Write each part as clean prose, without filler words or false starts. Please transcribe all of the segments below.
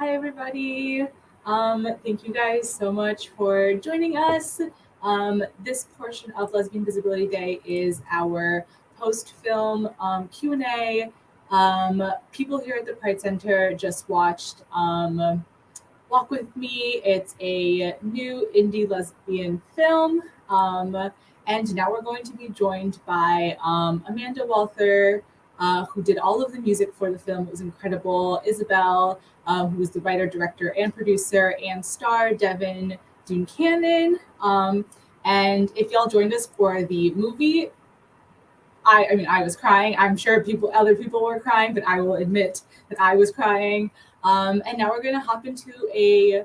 Hi, everybody. Thank you guys so much for joining us. This portion of Lesbian Visibility Day is our post-film Q&A. People here at the Pride Center just watched Walk With Me. It's a new indie lesbian film. And now we're going to be joined by Amanda Walther, who did all of the music for the film. It was incredible. Isabel, who was the writer, director, and producer, and star Devin Dune Cannon. And if y'all joined us for the movie, I mean, I was crying. I'm sure other people were crying, but I will admit that I was crying. And now we're going to hop into a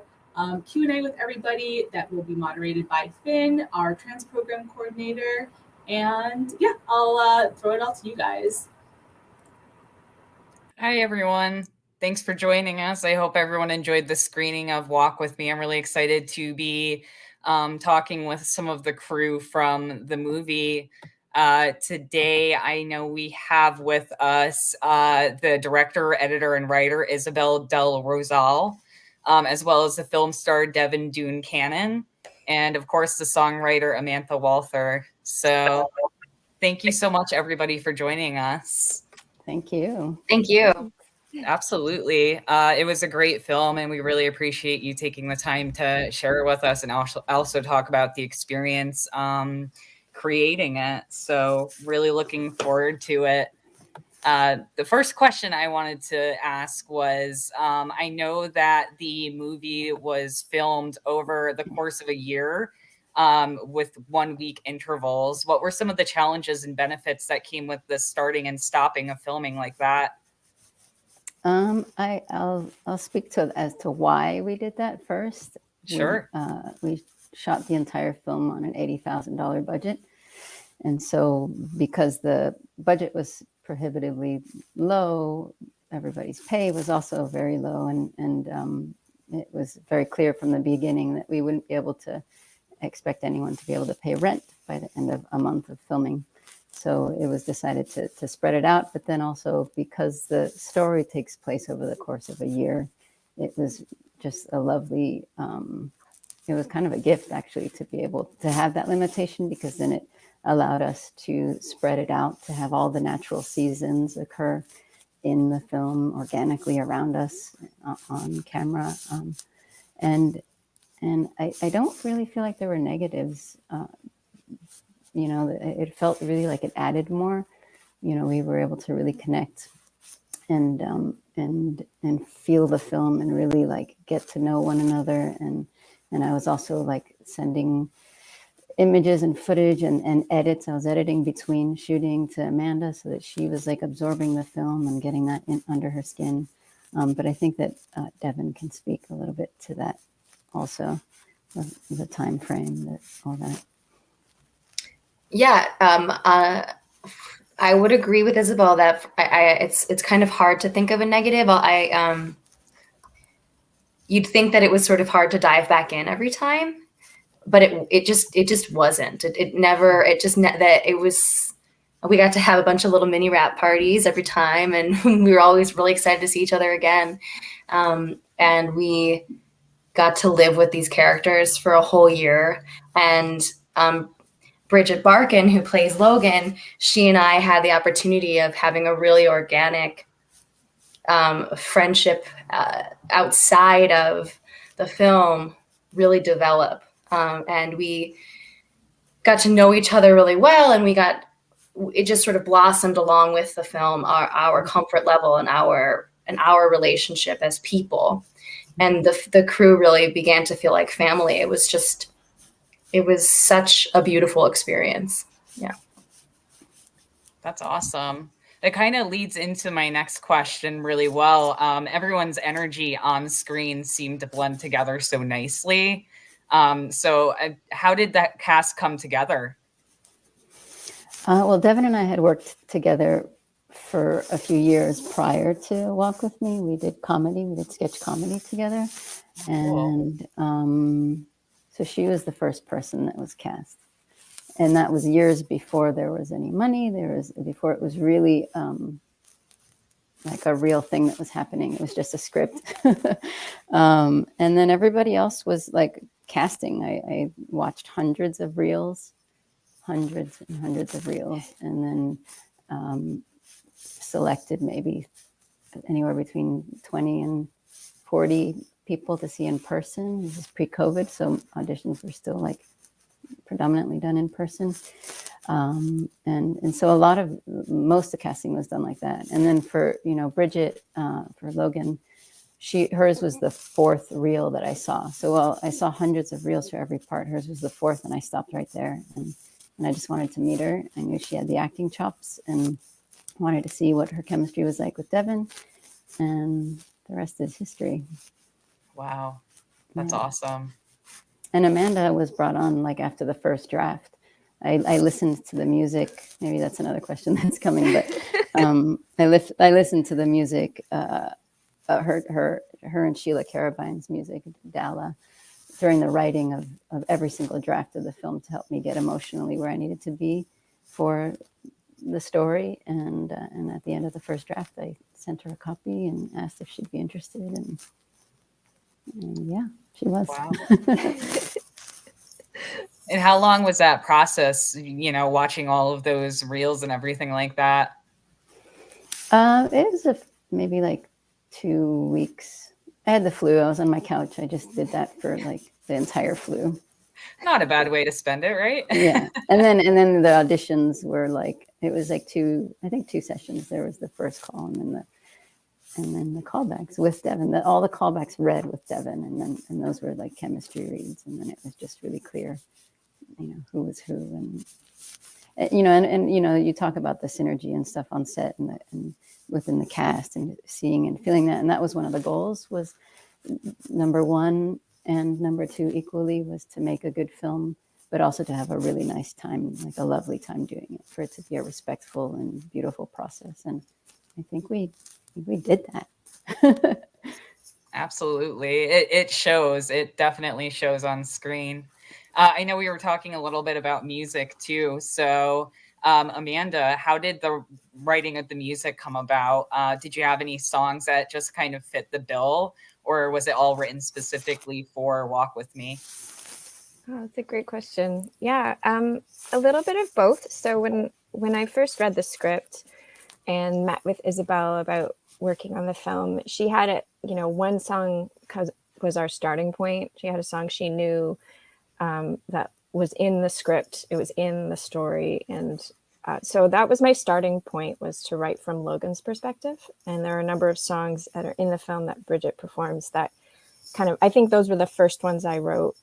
Q&A with everybody that will be moderated by Finn, our trans program coordinator. And yeah, I'll throw it all to you guys. Hi, everyone. Thanks for joining us. I hope everyone enjoyed the screening of Walk With Me. I'm really excited to be talking with some of the crew from the movie. Today, I know we have with us the director, editor, and writer, Isabel Del Rosal, as well as the film star, Devin Dune Cannon, and of course, the songwriter, Amanda Walther. So thank you so much, everybody, for joining us. Thank you. Thank you. Absolutely. It was a great film, and we really appreciate you taking the time to share it with us and also talk about the experience creating it. So really looking forward to it. The first question I wanted to ask was, I know that the movie was filmed over the course of a year with 1 week intervals. What were some of the challenges and benefits that came with the starting and stopping of filming like that? I'll speak as to why we did that first. Sure. We shot the entire film on an $80,000 budget. And so because the budget was prohibitively low, everybody's pay was also very low. And it was very clear from the beginning that we wouldn't be able to expect anyone to be able to pay rent by the end of a month of filming. So it was decided to spread it out, but then also because the story takes place over the course of a year, it was just a lovely, it was kind of a gift actually to be able to have that limitation, because then it allowed us to spread it out, to have all the natural seasons occur in the film organically around us on camera. And I don't really feel like there were negatives. It felt really like it added more. We were able to really connect and feel the film and really like get to know one another. And I was also like sending images and footage and edits. I was editing between shooting to Amanda so that she was like absorbing the film and getting that in under her skin. But I think that Devin can speak a little bit to that also, the time frame, all that. Yeah, I would agree with Isabel that it's kind of hard to think of a negative. You'd think that it was sort of hard to dive back in every time, but it just wasn't. We got to have a bunch of little mini rap parties every time, and we were always really excited to see each other again. And we got to live with these characters for a whole year, and Bridgette Barkin, who plays Logan, she and I had the opportunity of having a really organic friendship outside of the film really develop. And we got to know each other really well, and it just sort of blossomed along with the film, our comfort level and our relationship as people. And the crew really began to feel like family. It was such a beautiful experience. Yeah. That's awesome. It kind of leads into my next question really well. Everyone's energy on screen seemed to blend together so nicely. So how did that cast come together? Well, Devin and I had worked together for a few years prior to Walk With Me. We did sketch comedy together. And so she was the first person that was cast. And that was years before there was any money. Before it was really like a real thing that was happening. It was just a script. And then everybody else was like casting. I watched hundreds and hundreds of reels, and then selected maybe anywhere between 20 and 40 people to see in person. This is pre-COVID, so auditions were still like predominantly done in person. And so most of the casting was done like that. And then for, Bridgette, for Logan, hers was the fourth reel that I saw. So I saw hundreds of reels for every part. Hers was the fourth, and I stopped right there. And I just wanted to meet her. I knew she had the acting chops and wanted to see what her chemistry was like with Devin. And the rest is history. Wow. That's awesome. And Amanda was brought on like after the first draft. I listened to the music. Maybe that's another question that's coming, but I listened to the music, her and Sheila Carabine's music, Dalla, during the writing of every single draft of the film to help me get emotionally where I needed to be for the story. And at the end of the first draft, I sent her a copy and asked if she'd be interested. And yeah, she was. Wow. And how long was that process, watching all of those reels and everything like that? It was maybe like 2 weeks. I had the flu. I was on my couch. I just did that for like the entire flu. Not a bad way to spend it, right? Yeah. And then the auditions were like, it was like two sessions. There was the first call and then the callbacks with Devin. All the callbacks read with Devin, and those were like chemistry reads, and then it was just really clear, who was who, and you talk about the synergy and stuff on set and within the cast, and seeing and feeling that, and that was one of the goals. Was number one and number two equally was to make a good film, but also to have a really nice time, like a lovely time doing it, for it to be a respectful and beautiful process, and I think we did that. Absolutely. It shows. It definitely shows on screen. I know we were talking a little bit about music too. So, Amanda, how did the writing of the music come about? Did you have any songs that just kind of fit the bill, or was it all written specifically for Walk With Me? Oh, that's a great question. Yeah, a little bit of both. So when I first read the script and met with Isabel about working on the film, she had it, one song was our starting point. She had a song she knew that was in the script. It was in the story. And so that was my starting point, was to write from Logan's perspective. And there are a number of songs that are in the film that Bridgette performs that I think those were the first ones I wrote.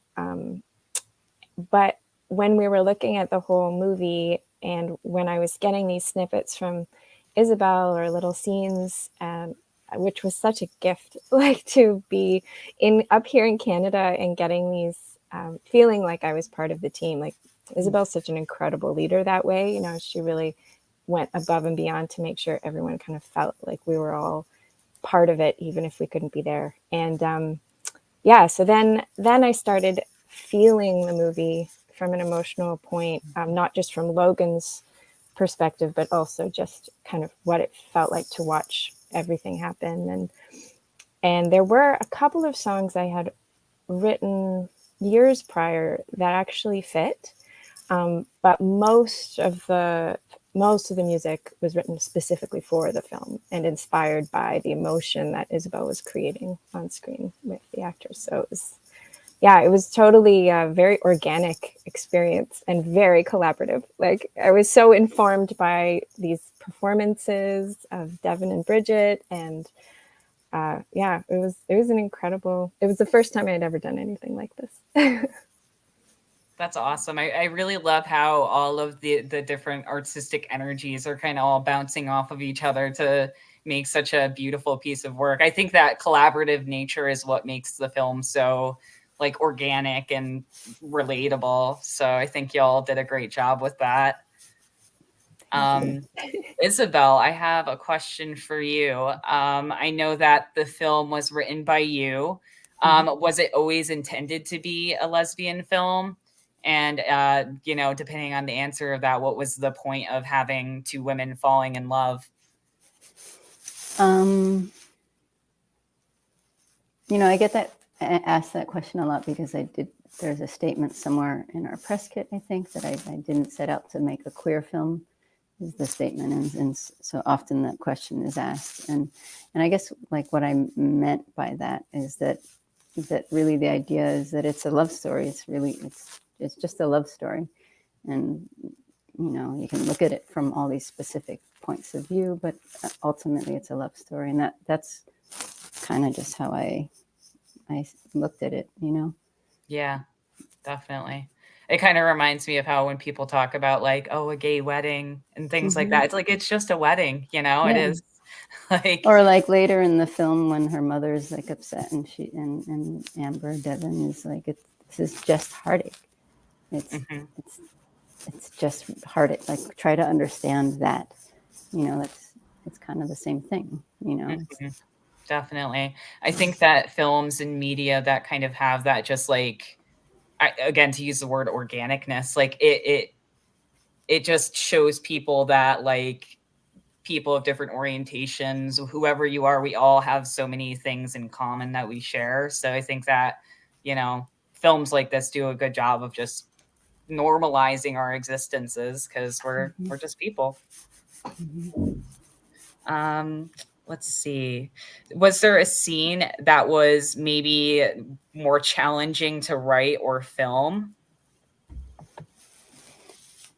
But when we were looking at the whole movie, and when I was getting these snippets from Isabel or little scenes, which was such a gift, like to be up here in Canada and getting these, feeling like I was part of the team. Like Isabel's such an incredible leader that way. She really went above and beyond to make sure everyone kind of felt like we were all part of it, even if we couldn't be there. And so then I started feeling the movie from an emotional point, not just from Logan's perspective, but also just kind of what it felt like to watch everything happen. And there were a couple of songs I had written years prior that actually fit, but most of the music was written specifically for the film and inspired by the emotion that Isabel was creating on screen with the actors. So it was totally a very organic experience and very collaborative. Like I was so informed by these performances of Devin and Bridgette, and it was an incredible. It was the first time I had ever done anything like this. That's awesome. I really love how all of the different artistic energies are kind of all bouncing off of each other to make such a beautiful piece of work. I think that collaborative nature is what makes the film so like organic and relatable. So I think y'all did a great job with that. Isabel, I have a question for you. I know that the film was written by you. Was it always intended to be a lesbian film? And, depending on the answer of that, what was the point of having two women falling in love? I get asked that question a lot because there's a statement somewhere in our press kit, I think, that I didn't set out to make a queer film, is the statement. And so often that question is asked. And I guess like what I meant by that is that really the idea is that it's a love story. It's just a love story. And, you can look at it from all these specific points of view, but ultimately it's a love story. And that's kind of just how I looked at it, Yeah, definitely. It kind of reminds me of how when people talk about like, oh, a gay wedding and things like that, it's like, it's just a wedding, It is like, or like later in the film when her mother's like upset and and Amber Devin is like, this is just heartache. It's just heartache. Like, try to understand that, it's kind of the same thing, Definitely. I think that films and media that kind of have that, just like, again, to use the word organicness, like it just shows people that like people of different orientations, whoever you are, we all have so many things in common that we share. So I think that, films like this do a good job of just normalizing our existences because we're just people. Let's see. Was there a scene that was maybe more challenging to write or film?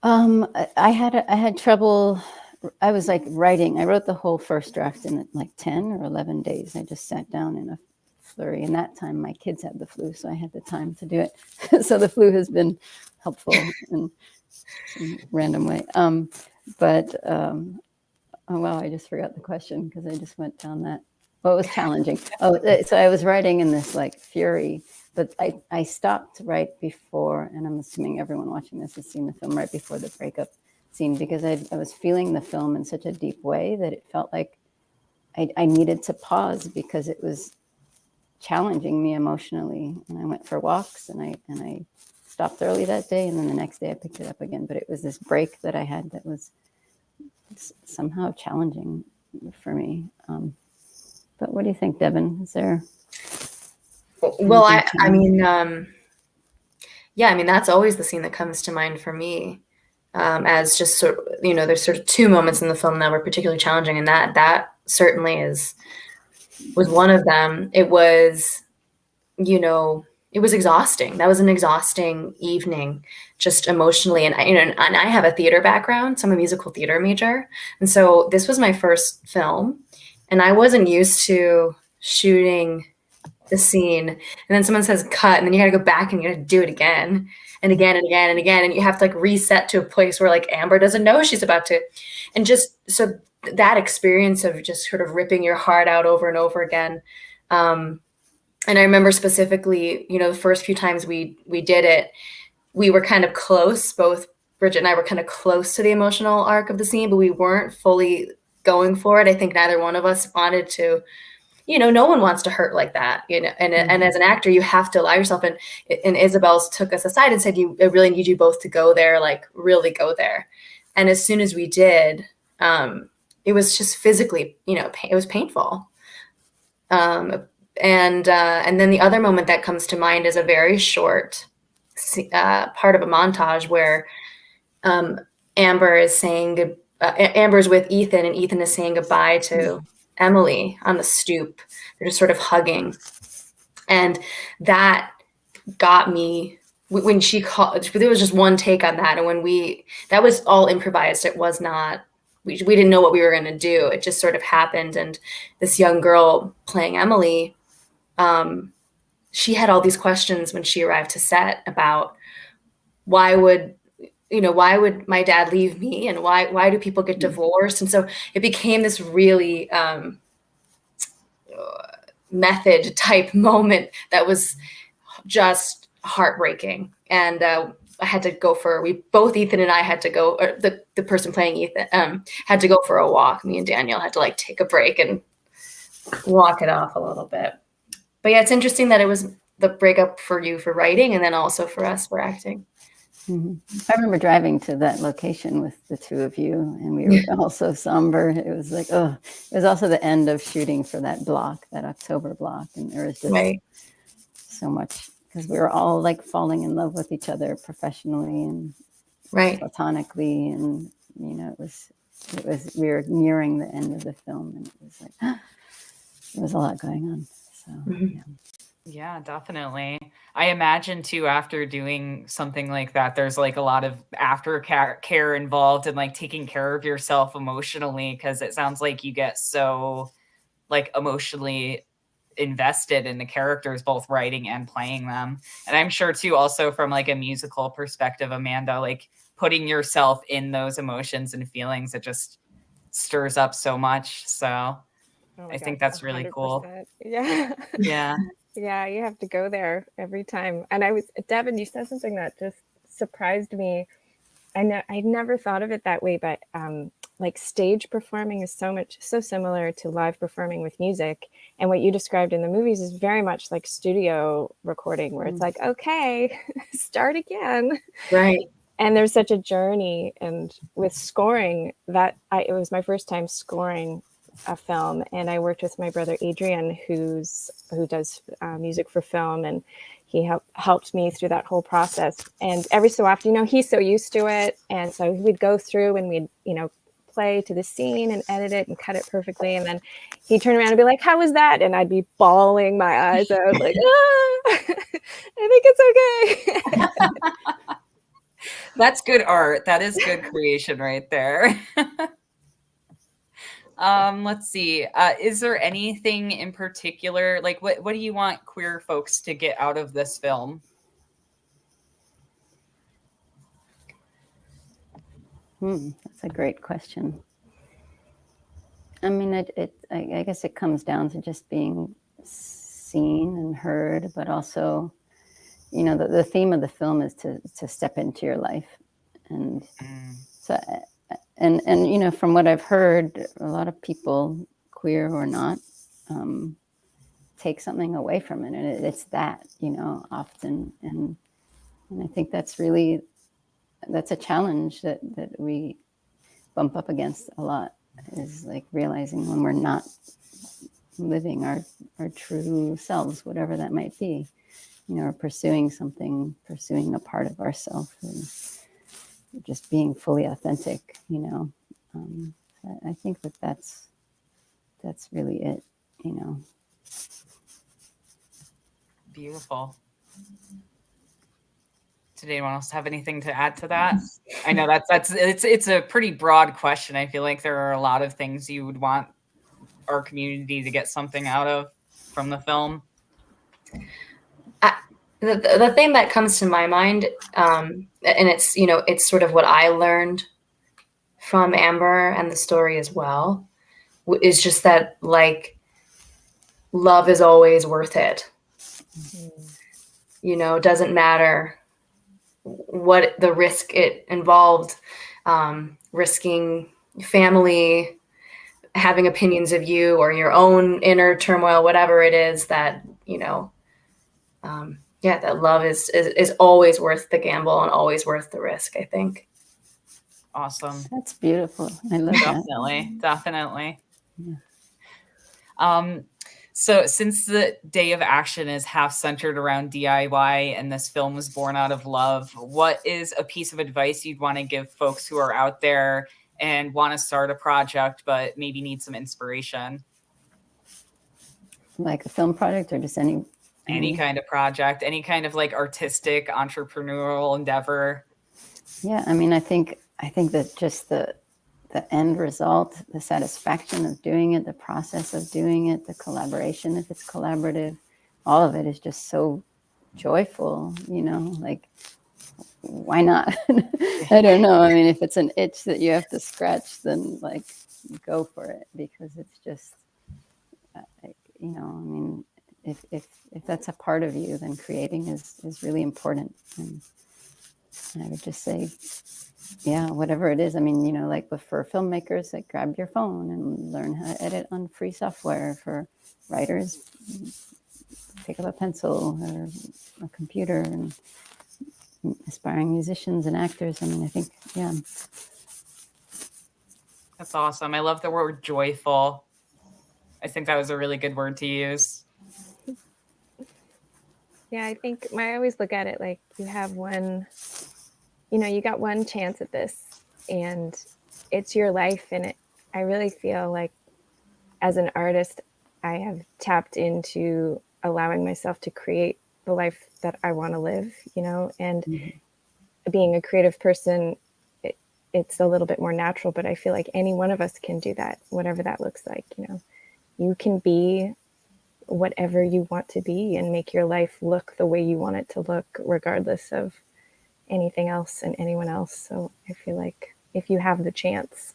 I had trouble. I was like writing. I wrote the whole first draft in like 10 or 11 days. I just sat down in a flurry. And that time my kids had the flu, so I had the time to do it. So the flu has been helpful in some random way. Oh, wow, I just forgot the question because I just went down that. What was challenging? So I was writing in this like fury, but I stopped right before, and I'm assuming everyone watching this has seen the film, right before the breakup scene, because I was feeling the film in such a deep way that it felt like I needed to pause because it was challenging me emotionally. And I went for walks and I stopped early that day, and then the next day I picked it up again. But it was this break that I had that was somehow challenging for me. But what do you think, Devin? Is there? Well, I mean, that's always the scene that comes to mind for me, as just sort of, there's sort of two moments in the film that were particularly challenging, and that certainly was one of them. It was, it was exhausting. That was an exhausting evening, just emotionally. And I have a theater background, so I'm a musical theater major, and so this was my first film, and I wasn't used to shooting the scene. And then someone says cut, and then you got to go back and you got to do it again and again and again and again, and you have to like reset to a place where like Amber doesn't know she's about to, and just so that experience of just sort of ripping your heart out over and over again. And I remember specifically, the first few times we did it, we were kind of close. Both Bridgette and I were kind of close to the emotional arc of the scene, but we weren't fully going for it. I think neither one of us wanted to, no one wants to hurt like that, and as an actor, you have to allow yourself. And Isabel took us aside and said, I really need you both to go there, like really go there. And as soon as we did, it was just physically, it was painful. And then the other moment that comes to mind is a very short part of a montage where Amber's with Ethan, and Ethan is saying goodbye to Emily on the stoop. They're just sort of hugging, and that got me when she called. There was just one take on that, and that was all improvised. It was not. We didn't know what we were going to do. It just sort of happened, and this young girl playing Emily, she had all these questions when she arrived to set about why would my dad leave me, and why do people get divorced? And so it became this really method type moment that was just heartbreaking. And I had to go Ethan and I had to go, or the person playing Ethan had to go for a walk. Me and Daniel had to like take a break and walk it off a little bit. But yeah, it's interesting that it was the breakup for you for writing, and then also for us for acting. I remember driving to that location with the two of you, and we were all so somber. It was like, oh, it was also the end of shooting for that block, that October block. And there was just so much, because we were all like falling in love with each other professionally and platonically. And, you know, we were nearing the end of the film, and it was like, there was a lot going on. So, Yeah, definitely. I imagine too, after doing something like that, there's like a lot of care involved and like taking care of yourself emotionally, because it sounds like you get so like emotionally invested in the characters, both writing and playing them. And I'm sure too, also from like a musical perspective, Amanda, like putting yourself in those emotions and feelings, it just stirs up so much. So I think that's really cool. Yeah. Yeah. Yeah, you have to go there every time. And Devin, you said something that just surprised me. I never thought of it that way, but like stage performing is so similar to live performing with music. And what you described in the movies is very much like studio recording, where it's like, okay, start again. Right. And there's such a journey. And with scoring, it was my first time scoring a film, and I worked with my brother Adrian, who does music for film, and he helped me through that whole process. And every so often, you know, he's so used to it, and so we'd go through and we'd, you know, play to the scene and edit it and cut it perfectly, and then he'd turn around and be like, "How was that?" And I'd be bawling my eyes out, like, "I think it's okay." That's good art. That is good creation right there. Let's see. Is there anything in particular, like what do you want queer folks to get out of this film? That's a great question. I mean, I guess it comes down to just being seen and heard, but also, you know, the theme of the film is to step into your life. And so, and you know, from what I've heard, a lot of people, queer or not, take something away from it, and it's that, you know, often, and I think that's a challenge that we bump up against a lot, is like realizing when we're not living our true selves, whatever that might be, you know, or pursuing a part of ourselves, and just being fully authentic, you know. I think that's really it, you know. Beautiful. Did anyone else have anything to add to that? I know it's a pretty broad question. I feel like there are a lot of things you would want our community to get something out of from the film. The thing that comes to my mind, and it's, you know, it's sort of what I learned from Amber and the story as well, is just that, like, love is always worth it. You know, it doesn't matter what the risk it involved, risking family, having opinions of you, or your own inner turmoil, whatever it is, that, you know, that love is always worth the gamble and always worth the risk, I think. Awesome. That's beautiful. I love that. Definitely. Yeah. So since the day of action is half centered around DIY and this film was born out of love, what is a piece of advice you'd want to give folks who are out there and want to start a project but maybe need some inspiration? Like a film project, or just any kind of project, any kind of like artistic entrepreneurial endeavor? Yeah, I mean, I think that just the end result, the satisfaction of doing it, the process of doing it, the collaboration, if it's collaborative, all of it is just so joyful, you know, like, why not? I don't know. I mean, if it's an itch that you have to scratch, then like, go for it, because it's just, you know, I mean, if that's a part of you, then creating is really important. And I would just say, yeah, whatever it is. I mean, you know, like for filmmakers, like, grab your phone and learn how to edit on free software. For writers, pick up a pencil or a computer and aspiring musicians and actors. I mean, I think, yeah. That's awesome. I love the word joyful. I think that was a really good word to use. Yeah, I think I always look at it like you have one, you got one chance at this, and it's your life. And I really feel like as an artist, I have tapped into allowing myself to create the life that I want to live, and being a creative person, it's a little bit more natural, but I feel like any one of us can do that, whatever that looks like. You can be whatever you want to be and make your life look the way you want it to look, regardless of anything else and anyone else. So I feel like if you have the chance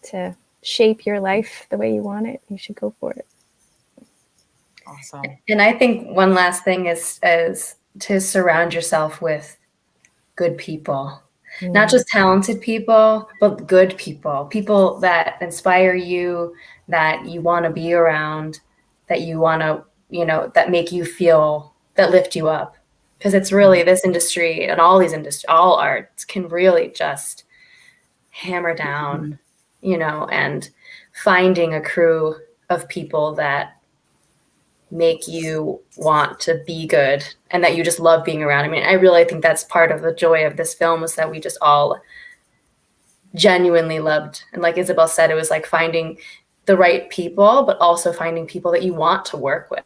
to shape your life the way you want it, you should go for it. Awesome. And I think one last thing is to surround yourself with good people. Not just talented people, but good people that inspire you, that you want to be around, that you want to, that make you feel, that lift you up. Because it's really this industry and all these industries, all arts can really just hammer down, and finding a crew of people that make you want to be good and that you just love being around. I mean, I really think that's part of the joy of this film, was that we just all genuinely loved. And like Isabel said, it was like finding the right people, but also finding people that you want to work with,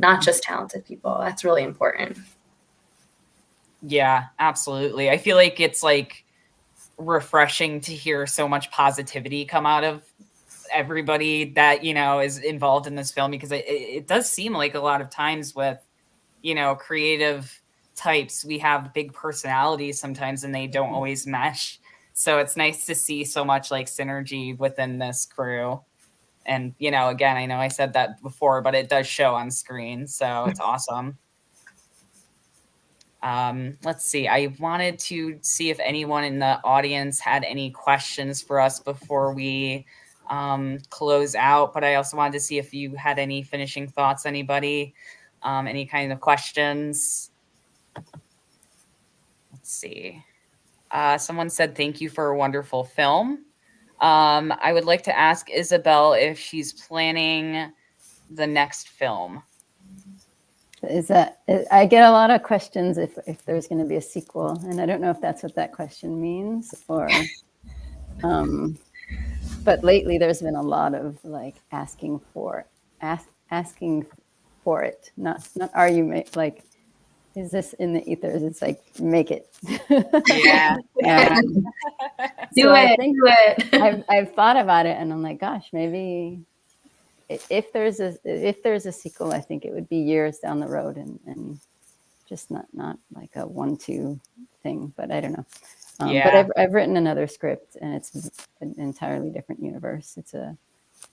not just talented people. That's really important. Yeah, absolutely. I feel like it's like refreshing to hear so much positivity come out of everybody that, is involved in this film, because it does seem like a lot of times with, creative types, we have big personalities sometimes and they don't always mesh. So it's nice to see so much like synergy within this crew. And, again, I know I said that before, but it does show on screen. So it's awesome. Let's see. I wanted to see if anyone in the audience had any questions for us before we close out, but I also wanted to see if you had any finishing thoughts, anybody, any kind of questions. Let's see. Someone said, thank you for a wonderful film. I would like to ask Isabel if she's planning the next film. I get a lot of questions if there's going to be a sequel, and I don't know if that's what that question means, or but lately there's been a lot of like asking for it, not are you like, is this in the ethers? It's like, make it. Yeah. Do it. I've thought about it, and I'm like, gosh, maybe if there's a sequel, I think it would be years down the road, and just not like a 1-2 thing. But I don't know. But I've written another script, and it's an entirely different universe. It's a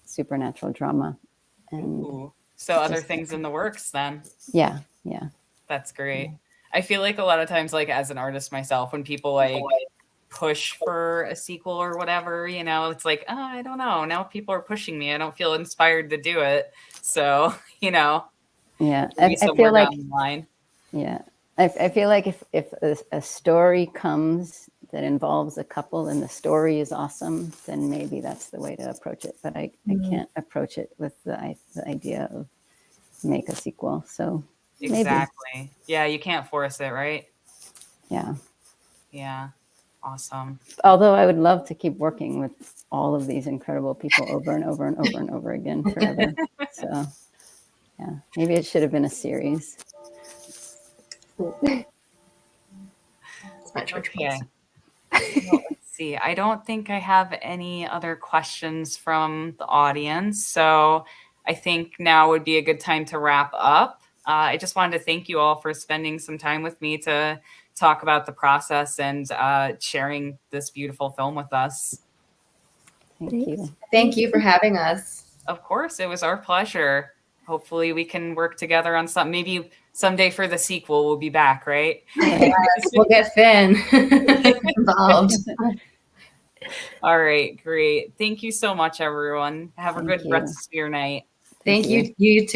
supernatural drama. And ooh. So other things in the works then. Yeah. That's great. I feel like a lot of times, like as an artist myself, when people like push for a sequel or whatever, it's like, oh, I don't know. Now people are pushing me. I don't feel inspired to do it. So, Yeah. I feel like, down the line. Yeah. I feel like if a story comes that involves a couple and the story is awesome, then maybe that's the way to approach it. But I can't approach it with the idea of make a sequel. So exactly. Maybe. Yeah, you can't force it, right? Yeah. Awesome. Although I would love to keep working with all of these incredible people over and over and over and over again forever. So yeah, maybe it should have been a series. It's my church Okay. Well, let's see. I don't think I have any other questions from the audience. So I think now would be a good time to wrap up. I just wanted to thank you all for spending some time with me to talk about the process and sharing this beautiful film with us. Thank you. Thank you for having us. Of course, it was our pleasure. Hopefully we can work together on something. Maybe someday for the sequel, we'll be back, right? Yes, we'll get Finn involved. All right, great. Thank you so much, everyone. Have a good rest of your night. Thank you. You too.